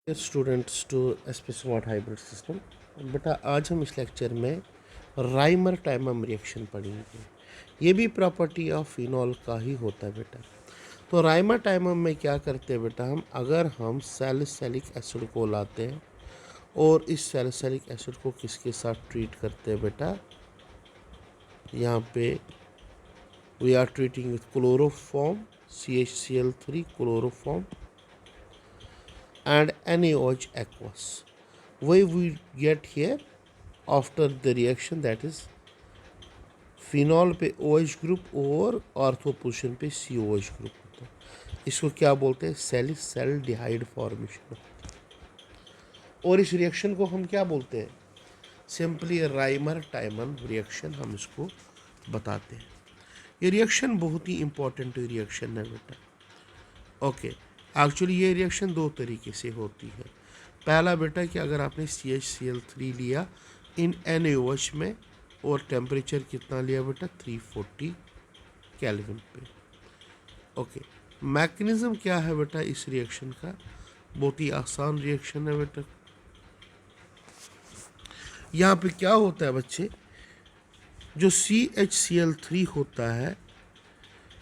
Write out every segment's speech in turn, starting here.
Students to SP smart hybrid system. बेटा आज हम इस लेक्चर में राइमर टाइमम रिएक्शन पढ़ेंगे। ये भी प्रॉपर्टी ऑफ फिनॉल का ही होता है बेटा। तो राइमर टाइमम में क्या करते हैं बेटा, हम सैलिसिलिक एसिड को लाते हैं और इस सैलिसिलिक एसिड को किसके साथ ट्रीट करते हैं बेटा, यहाँ पे we are treating with chloroform CHCl3 chloroform and NaOH aqueous. Why we get here after the reaction, that is phenol पे OH ग्रुप और ऑर्थो पोजीशन पे COH ग्रुप होता है। इसको क्या बोलते हैं, सैलिसैल्डिहाइड फॉर्मेशन। और इस रिएक्शन को हम क्या बोलते हैं, सिंपली राइमर टाइमन रिएक्शन हम इसको बताते हैं। ये रिएक्शन बहुत ही इंपॉर्टेंट रिएक्शन है बेटा। ओके, एक्चुअली ये रिएक्शन दो तरीके से होती है। पहला बेटा कि अगर आपने CHCl3 लिया इन NaOH में और टेम्परेचर कितना लिया बेटा, 340 केल्विन पे। ओके, मैकेनिज़्म क्या है बेटा इस रिएक्शन का, बहुत ही आसान रिएक्शन है बेटा। यहाँ पे क्या होता है बच्चे, जो CHCl3 होता है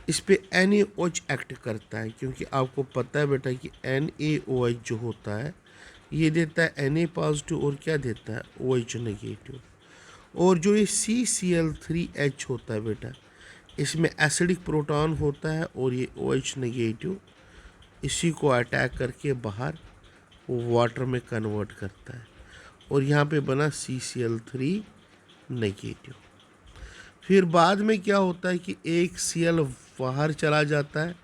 इस पे NaOH एक्ट करता है, क्योंकि आपको पता है बेटा कि NaOH जो होता है ये देता है Na पॉजिटिव और क्या देता है, OH नेगेटिव। और जो ये CCl3H होता है बेटा, इसमें एसिडिक प्रोटॉन होता है और ये OH नेगेटिव इसी को अटैक करके बाहर वाटर में कन्वर्ट करता है और यहाँ पे बना CCl3 नेगेटिव। फिर बाद में क्या होता है कि एक Cl बाहर चला जाता है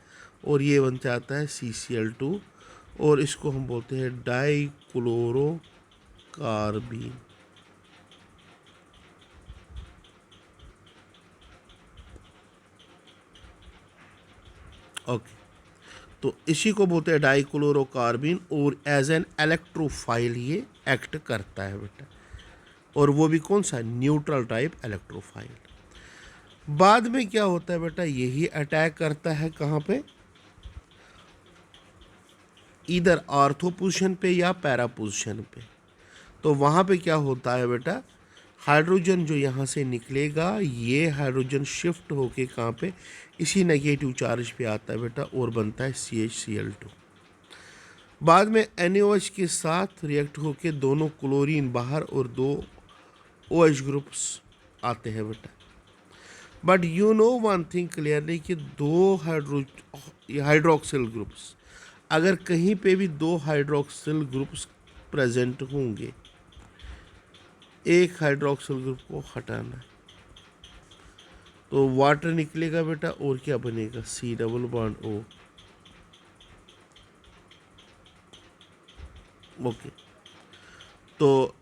और ये बन जाता है CCl2 और इसको हम बोलते हैं डाइक्लोरोकार्बीन। ओके, तो इसी को बोलते हैं डाइक्लोरोकार्बीन और एज एन इलेक्ट्रोफाइल ये एक्ट करता है बेटा, और वो भी कौन सा, न्यूट्रल टाइप इलेक्ट्रोफाइल। बाद में क्या होता है बेटा, यही अटैक करता है कहाँ पे, इधर ऑर्थो पोजीशन पे या पैरा पोजीशन पे। तो वहाँ पे क्या होता है बेटा, हाइड्रोजन जो यहाँ से निकलेगा ये हाइड्रोजन शिफ्ट होके कहाँ पे, इसी नेगेटिव चार्ज पे आता है बेटा और बनता है CHCl2। बाद में NaOH के साथ रिएक्ट होके दोनों क्लोरीन बाहर और दो OH ग्रुप्स आते हैं बेटा। But you know one thing clearly कि दो हाइड्रोक्सिल ग्रुप्स, अगर कहीं पे भी दो हाइड्रोक्सिल ग्रुप्स प्रेजेंट होंगे, एक हाइड्रोक्सिल ग्रुप को हटाना है तो वाटर निकलेगा बेटा और क्या बनेगा, C double bond O। Okay, तो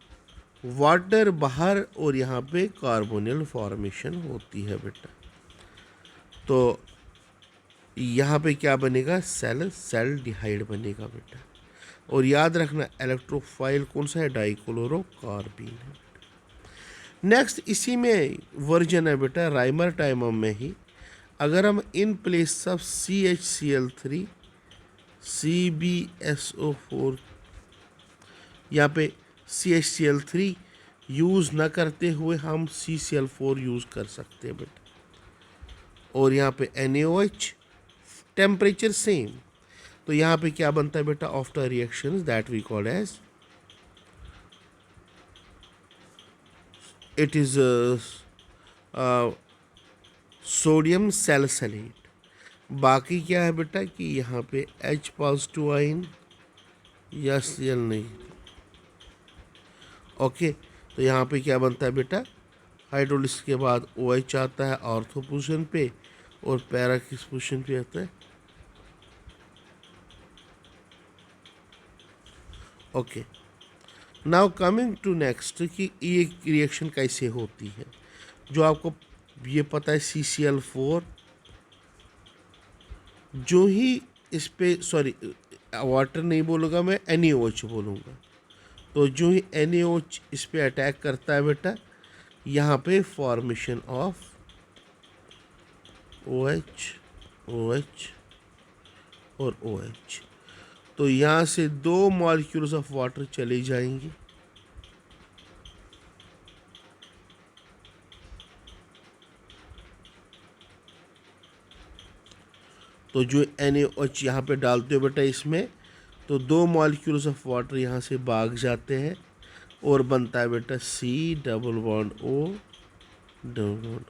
वाटर बाहर और यहाँ पे कार्बोनिल फॉर्मेशन होती है बेटा। तो यहाँ पे क्या बनेगा, सैलिसैल्डिहाइड बनेगा बेटा। और याद रखना इलेक्ट्रोफाइल कौन सा है, डाइक्लोरोकार्बीन है। नेक्स्ट इसी में वर्जन है बेटा राइमर टाइमम में ही, अगर हम in place of CHCl3 CbSO4 यहाँ पे CHCl3 यूज़ ना करते हुए हम CCl4 यूज़ कर सकते हैं बेटा। और यहाँ पे NaOH टेम्परेचर सेम, तो यहाँ पे क्या बनता है बेटा, after reactions that we call as it is sodium salicylate. बाकी क्या है बेटा कि यहाँ पे H पॉजिटिव आइन या Cl नहीं। ओके, तो यहाँ पे क्या बनता है बेटा, हाइड्रोलिसिस के बाद OH आता है ऑर्थो पोजीशन पे और पैरा किस पोजीशन पे आता है। Okay, now coming to next कि ये रिएक्शन कैसे होती है। जो आपको ये पता है CCl4 जो ही इस पे, सॉरी वाटर नहीं बोलूँगा मैं, NaOH बोलूँगा। तो जो ही NaOH इस पे अटैक करता है बेटा, यहाँ पे फॉर्मेशन ऑफ OH OH और OH तो यहाँ से 2 मॉलिक्यूल्स ऑफ वाटर चले जाएंगे, तो जो NaOH यहाँ पे डालते हो बेटा इसमें, तो 2 मॉलिक्यूल्स ऑफ वाटर यहाँ से भाग जाते हैं और बनता है बेटा C double bond O double bond.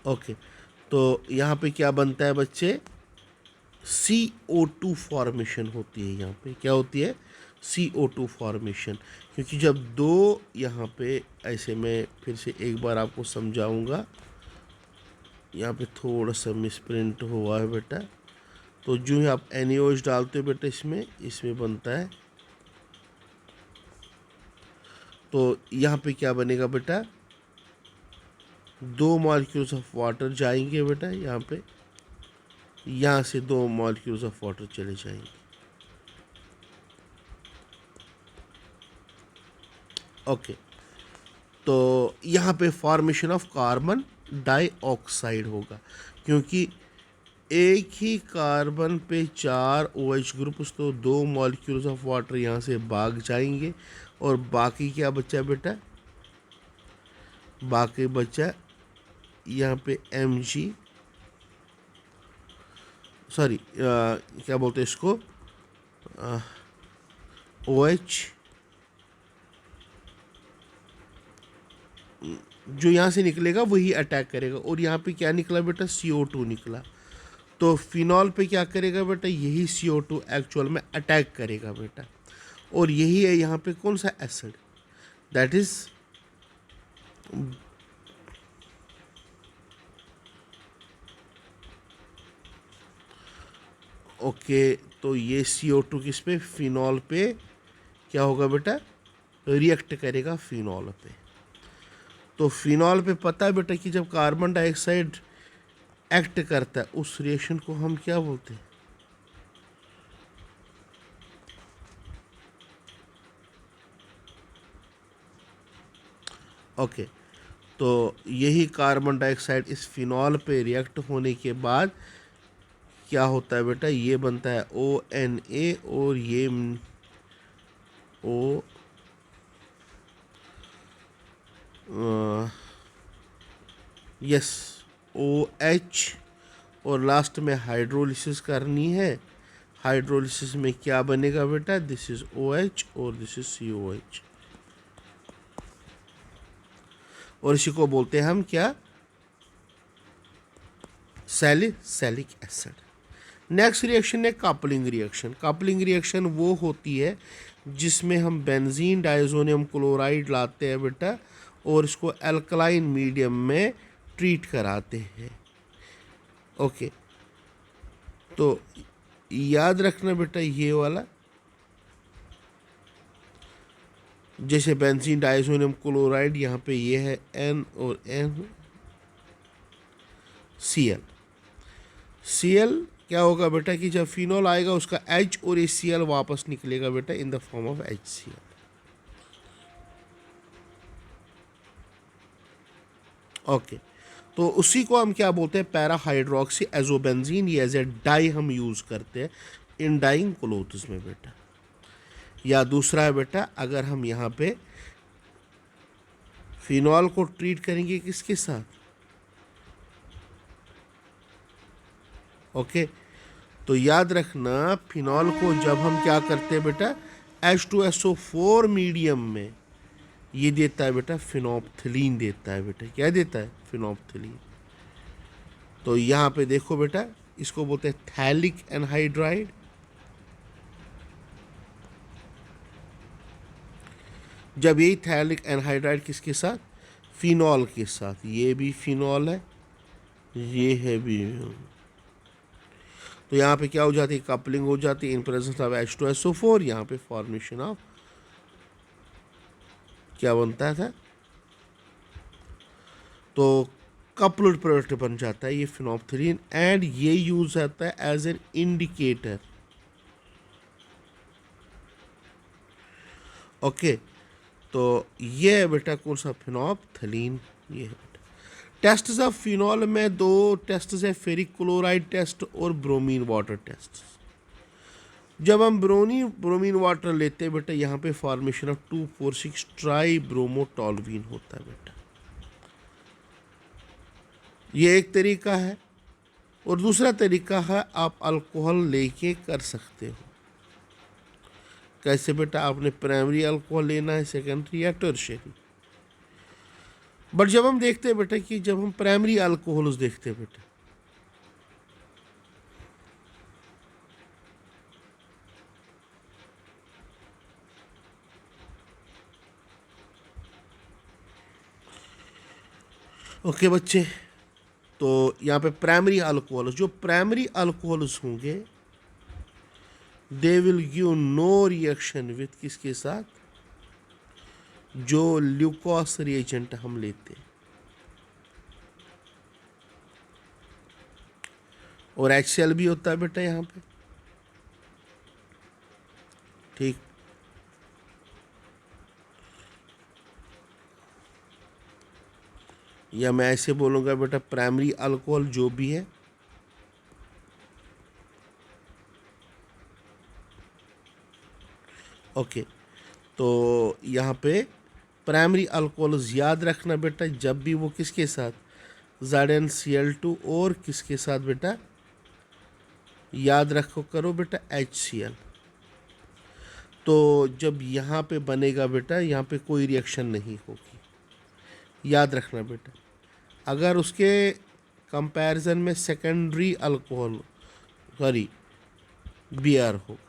Okay, तो यहाँ पे क्या बनता है बच्चे, CO2 फॉर्मेशन होती है। यहाँ पे क्या होती है, CO2 फॉर्मेशन, क्योंकि जब 2 यहाँ पे ऐसे, मैं फिर से एक बार आपको समझाऊंगा, यहाँ पे थोड़ा सा मिसप्रिंट हुआ है बेटा। तो जो ही आप NaOH डालते हो बेटा इसमें, इसमें बनता है, तो यहाँ पे क्या बनेगा बेटा, 2 मॉलिक्यूल्स ऑफ वाटर जाएंगे बेटा यहाँ पे, यहाँ से 2 मॉलिक्यूल्स ऑफ वाटर चले जाएंगे। ओके, तो यहाँ पे फॉर्मेशन ऑफ कार्बन डाइऑक्साइड होगा, क्योंकि एक ही कार्बन पे 4 OH ग्रुप्स, तो 2 मॉलिक्यूल्स ऑफ वाटर यहाँ से भाग जाएंगे और बाकी क्या बचा बेटा, बाकी बचा यहाँ पे Mg, सॉरी क्या बोलते हैं इसको, OH, जो यहाँ से निकलेगा वही अटैक करेगा, और यहाँ पे क्या निकला बेटा, CO2 निकला। तो फिनॉल पे क्या करेगा बेटा, यही CO2 एक्चुअल में अटैक करेगा बेटा, और यही है यहाँ पे कौन सा एसिड, दैट इज ओके। तो ये CO2 किस पे, फिनॉल पे क्या होगा बेटा, रिएक्ट करेगा फिनॉल पे। तो फिनॉल पे पता है बेटा कि जब कार्बन डाइऑक्साइड एक्ट करता है, उस रिएक्शन को हम क्या बोलते हैं, ओके। तो यही कार्बन डाइऑक्साइड इस फिनॉल पे रिएक्ट होने के बाद क्या होता है बेटा, ये बनता है ONA, और ये O यस OH, और लास्ट में हाइड्रोलिसिस करनी है। हाइड्रोलिसिस में क्या बनेगा बेटा, दिस इज OH और दिस इज COH, और इसी को बोलते हैं हम क्या, सैलिक एसिड। नेक्स्ट रिएक्शन है कपलिंग रिएक्शन। कपलिंग रिएक्शन वो होती है जिसमें हम बेंजीन डाइजोनियम क्लोराइड लाते हैं बेटा, और इसको एल्कलाइन मीडियम में ट्रीट कराते हैं। ओके, तो याद रखना बेटा ये वाला, जैसे बेंजीन डाइजोनियम क्लोराइड, यहाँ पे ये है N और N, Cl क्या होगा बेटा कि जब फिनॉल आएगा उसका H और Cl वापस निकलेगा बेटा in the form of HCl। Okay, तो उसी को हम क्या बोलते हैं, पैरा हाइड्रोक्सी एजोबेंजीन, ये एज ए डाई हम यूज़ करते हैं इन डाइंग क्लोथ्स में बेटा। या दूसरा है बेटा, अगर हम यहाँ पे फिनॉल को ट्रीट करेंगे किसके साथ, ओके। तो याद रखना फिनॉल को जब हम क्या करते हैं बेटा, H2SO4 मीडियम में ये देता है बेटा फिनोप्थिलीन देता है बेटा, क्या देता है, फिनोप्थिलीन। तो यहाँ पे देखो बेटा, इसको बोलते हैं थैलिक एनहाइड्राइड। जब यही थैलिक एनहाइड्राइड किसके साथ, फिनॉल के साथ, ये भी फिनॉल है, ये है भी, तो यहाँ पे क्या हो जाती है, कपलिंग हो जाती है इन प्रेजेंस ऑफ H2SO4। यहाँ पे फॉर्मेशन ऑफ क्या बनता था, तो कपल्ड प्रोडक्ट बन जाता है ये फिनोप्थिलीन, एंड ये यूज होता है एज एन इंडिकेटर। ओके, तो ये है बेटा कौन सा, फिनोप्थिलीन, ये है बेटा। टेस्ट ऑफ फिनॉल में दो टेस्ट है, फेरिक क्लोराइड टेस्ट और ब्रोमीन वाटर टेस्ट। जब हम ब्रोमीन वाटर लेते हैं बेटा, यहाँ पे फॉर्मेशन ऑफ 2,4,6 ट्राई ब्रोमोटॉल्वीन होता है बेटा, ये एक तरीका है। और दूसरा तरीका है आप अल्कोहल लेके कर सकते हो। कैसे बेटा? आपने प्राइमरी अल्कोहल लेना है, सेकेंडरी या टर्शियरी। बट जब हम देखते हैं बेटा कि जब हम प्राइमरी अल्कोहल्स देखते हैं बेटा, ओके बच्चे, तो यहाँ पे प्राइमरी अल्कोहल्स, जो प्राइमरी अल्कोहल्स होंगे they will give no reaction with किसके साथ? जो ल्यूकोस रिएजेंट हम लेते हैं। और HCl भी होता है बेटा यहाँ पे, ठीक। या मैं ऐसे बोलूँगा बेटा, प्राइमरी अल्कोहल जो भी है ओके, तो यहाँ पे प्राइमरी अल्कोहल्स याद रखना बेटा, जब भी वो किसके साथ? ZnCl2 और किसके साथ बेटा? याद रखो करो बेटा, HCl। तो जब यहाँ पे बनेगा बेटा, यहाँ पे कोई रिएक्शन नहीं होगी, याद रखना बेटा। अगर उसके कंपैरिजन में सेकेंडरी अल्कोहल सॉरी Br होगा,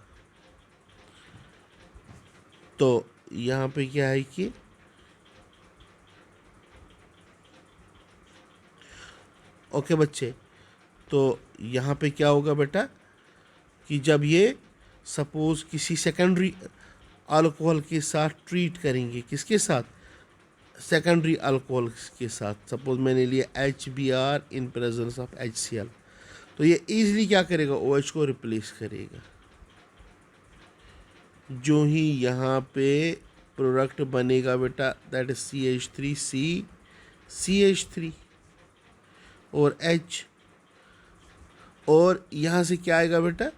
तो यहाँ पे क्या है कि ओके बच्चे, तो यहाँ पे क्या होगा बेटा कि जब ये सपोज किसी सेकेंडरी अल्कोहल के साथ ट्रीट करेंगे, किसके साथ? सेकेंडरी अल्कोहल के साथ। सपोज मैंने लिया HBr in presence of HCl, तो ये इजीली क्या करेगा? OH को रिप्लेस करेगा। जो ही यहाँ पे प्रोडक्ट बनेगा बेटा, दैट इज CH3 और H, और यहाँ से क्या आएगा बेटा?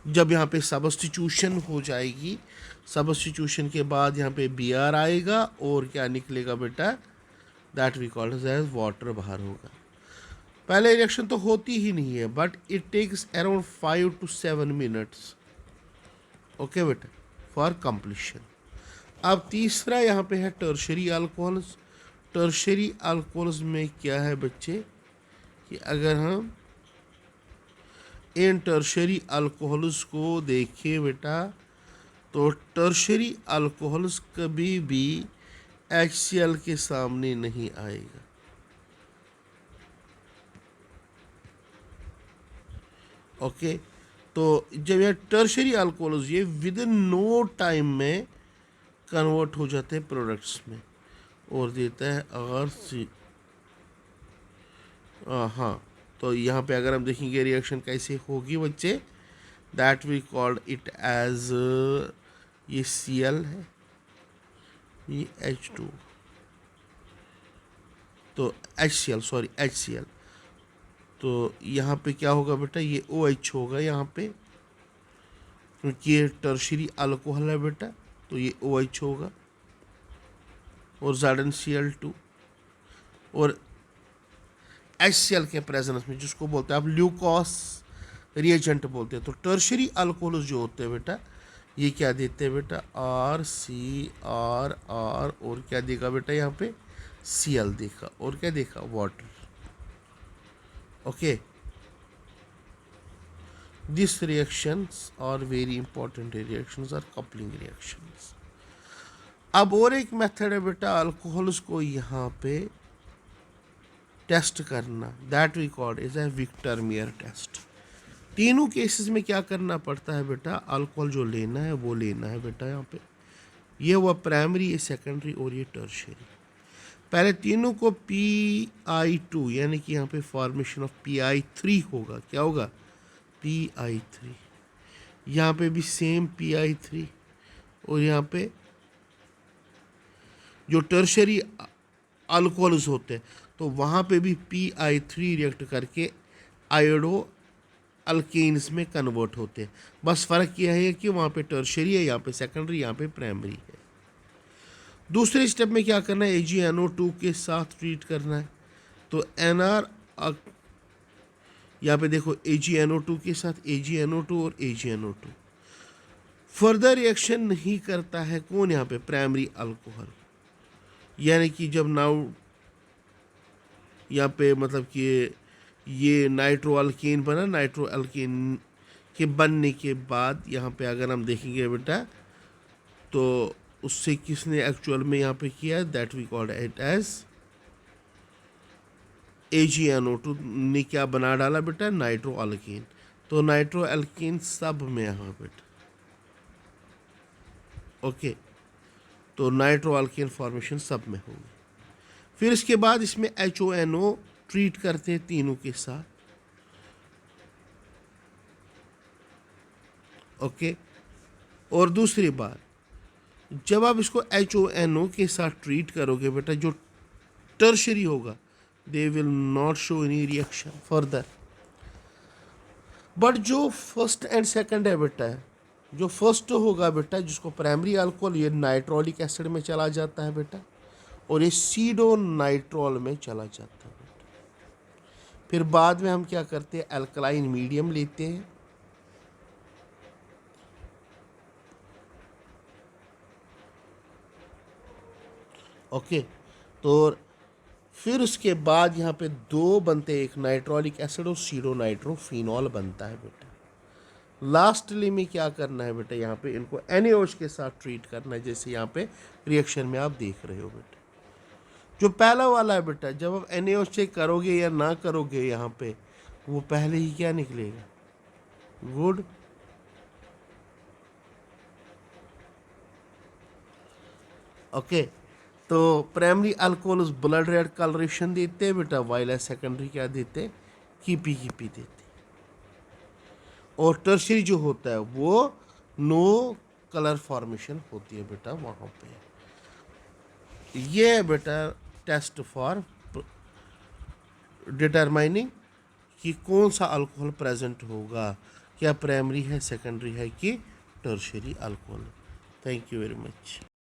जब यहाँ पे सब्स्टिट्यूशन हो जाएगी, सब्स्टिट्यूशन के बाद यहाँ पे Br आएगा और क्या निकलेगा बेटा? That we called as water बाहर होगा। पहले रिएक्शन तो होती ही नहीं है, but it takes around 5 to 7 minutes, okay बेटा, फॉर कंप्लीशन। अब तीसरा यहाँ पे है टर्शरी अल्कोहल्स। टर्शरी अल्कोहल्स में क्या है बच्चे कि अगर हम इन टर्शरी अल्कोहल्स को देखें बेटा, तो टर्शरी अल्कोहल्स कभी भी HCl के सामने नहीं आएगा। ओके, तो जब यह टर्शरी अल्कोहल्स ये विद इन नो टाइम में कन्वर्ट हो जाते हैं प्रोडक्ट्स में और देता है अगर हाँ, तो यहाँ पे अगर हम देखेंगे रिएक्शन कैसे होगी बच्चे, that we called it as, ये Cl है, ये H2, तो HCl, तो यहाँ पे क्या होगा बेटा? ये OH होगा यहाँ पे, क्योंकि ये टर्शरी अल्कोहल है बेटा, तो ये OH होगा और ZnCl2 और HCl के प्रेजेंस में, जिसको बोलते हैं आप ल्यूकोस रिएजेंट बोलते हैं। तो टर्शरी अल्कोहल जो होते हैं बेटा, ये क्या देते हैं बेटा? RCr और क्या देगा बेटा? यहाँ पे Cl देखा और क्या देखा? Water. Okay, this reactions are very important reactions are coupling reactions. अब और एक मेथड है बेटा अल्कोहल्स को यहाँ पे टेस्ट करना, that we called is a Victor Meyer test. तीनों केसेस में क्या करना पड़ता है बेटा? अल्कोहल जो लेना है वो लेना है बेटा, यहाँ पे ये हुआ प्राइमरी, ये सेकेंडरी और ये टर्शियरी। पहले तीनों को PI2 यानी कि यहाँ पे फॉर्मेशन ऑफ PI3 होगा। क्या होगा? PI3। यहाँ पे भी सेम PI3 और यहाँ पे जो टर्शियरी अल्कोहल्स होते हैं, तो वहाँ पे भी PI3 रिएक्ट करके आयोडो अल्केन्स में कन्वर्ट होते हैं। बस फ़र्क यह है कि वहाँ पे टर्शरी है, यहाँ पे सेकेंडरी, यहाँ पे प्राइमरी है। दूसरे स्टेप में क्या करना है, AgNO2 के साथ ट्रीट करना है। तो NR यहाँ पे देखो AgNO2 के साथ AgNO2 और AgNO2 फर्दर रिएक्शन नहीं करता है। कौन यहाँ पे, प्राइमरी अल्कोहल, यानी कि जब नाउ यहाँ पे मतलब कि ये नाइट्रो अल्केन बना, नाइट्रो अल्केन के बनने के बाद यहाँ पे अगर हम देखेंगे बेटा, तो उससे किसने एक्चुअल में यहाँ पे किया, that we called it as AgNO2 ने क्या बना डाला बेटा, नाइट्रो अल्केन। तो नाइट्रो अल्केन सब में यहाँ बेटा, ओके, तो नाइट्रो अल्केन फॉर्मेशन सब में होगी। फिर इसके बाद इसमें HONO ट्रीट करते हैं तीनों के साथ, ओके। और दूसरी बात, जब आप इसको HONO के साथ ट्रीट करोगे बेटा, जो टर्शरी होगा, they will not show any reaction further. But जो फर्स्ट एंड सेकंड है बेटा, जो फर्स्ट होगा बेटा, जिसको प्राइमरी अल्कोहल, ये नाइट्रोलिक एसिड में चला जाता है बेटा, और ये सीडो नाइट्रोल में चला जाता है बेटा। फिर बाद में हम क्या करते हैं, अल्कलाइन मीडियम लेते हैं, ओके। तो फिर उसके बाद यहाँ पे दो बनते हैं, एक नाइट्रोलिक एसिड और सीडो नाइट्रोफिनॉल बनता है बेटा। लास्टली में क्या करना है बेटा, यहाँ पे इनको NaOH के साथ ट्रीट करना है, जैसे यहाँ पे रिएक्शन में आप देख रहे हो बेटा। जो पहला वाला है बेटा, जब आप NaOH चेक करोगे या ना करोगे यहाँ पे, वो पहले ही क्या निकलेगा, गुड। ओके, तो primary alcohol blood red colouration देते हैं बेटा, वाइल सेकेंडरी क्या देते हैं, कीपी देते हैं। और टर्शरी जो होता है वो नो कलर फॉर्मेशन होती है बेटा वहाँ पे। ये है बेटा टेस्ट फॉर डिटरमाइनिंग कि कौन सा अल्कोहल प्रेजेंट होगा, क्या प्राइमरी है, सेकेंडरी है कि tertiary alcohol. Thank you very much.